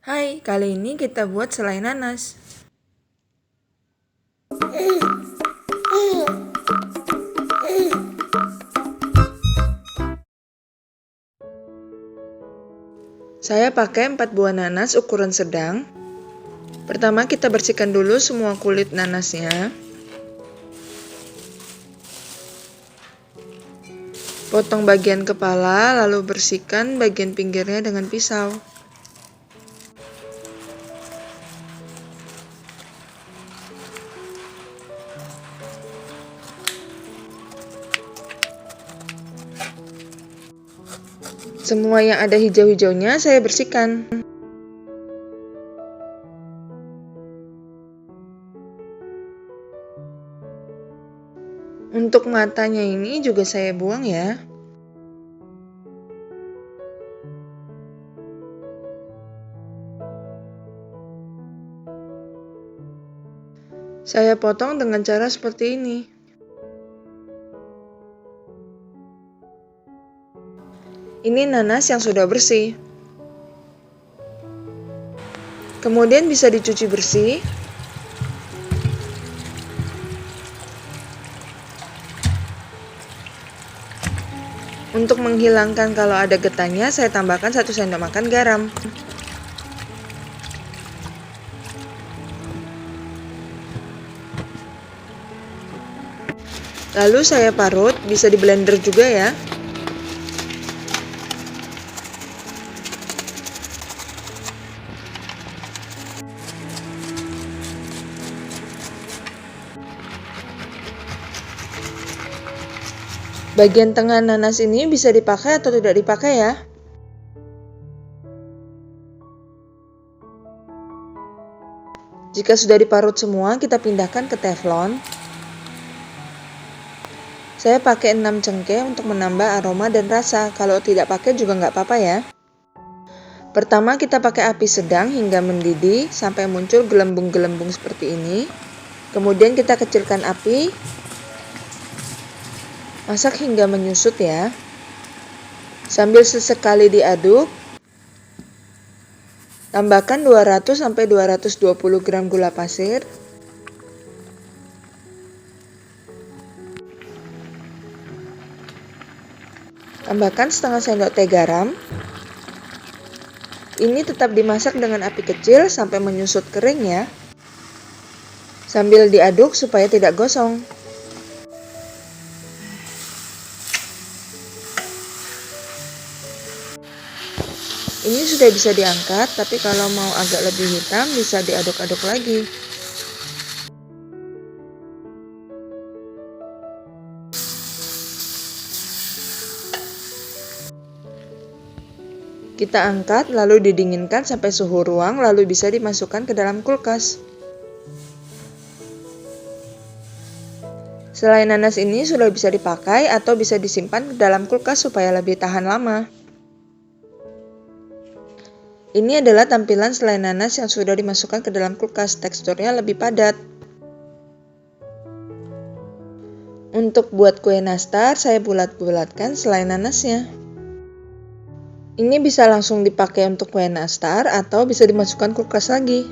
Hai, kali ini kita buat selai nanas. Saya pakai 4 buah nanas ukuran sedang. Pertama kita bersihkan dulu semua kulit nanasnya. Potong bagian kepala, lalu bersihkan bagian pinggirnya dengan pisau. Semua yang ada hijau-hijaunya saya bersihkan. Untuk matanya ini juga saya buang ya. Saya potong dengan cara seperti ini. Ini nanas yang sudah bersih. Kemudian bisa dicuci bersih. Untuk menghilangkan kalau ada getahnya, saya tambahkan 1 sendok makan garam. Lalu saya parut, bisa di blender juga ya. Bagian tengah nanas ini bisa dipakai atau tidak dipakai ya. Jika sudah diparut semua, kita pindahkan ke teflon. Saya pakai 6 cengkeh untuk menambah aroma dan rasa. Kalau tidak pakai juga nggak apa-apa ya. Pertama kita pakai api sedang hingga mendidih sampai muncul gelembung-gelembung seperti ini. Kemudian kita kecilkan api. Masak hingga menyusut ya. Sambil sesekali diaduk. Tambahkan 200-220 gram gula pasir. Tambahkan setengah sendok teh garam. Ini tetap dimasak dengan api kecil sampai menyusut kering ya. Sambil diaduk supaya tidak gosong. Ini sudah bisa diangkat, tapi kalau mau agak lebih hitam bisa diaduk-aduk lagi. Kita angkat lalu didinginkan sampai suhu ruang lalu bisa dimasukkan ke dalam kulkas. Selai nanas ini sudah bisa dipakai atau bisa disimpan ke dalam kulkas supaya lebih tahan lama. Ini adalah tampilan selai nanas yang sudah dimasukkan ke dalam kulkas, teksturnya lebih padat. Untuk buat kue nastar, saya bulat-bulatkan selai nanasnya. Ini bisa langsung dipakai untuk kue nastar atau bisa dimasukkan kulkas lagi.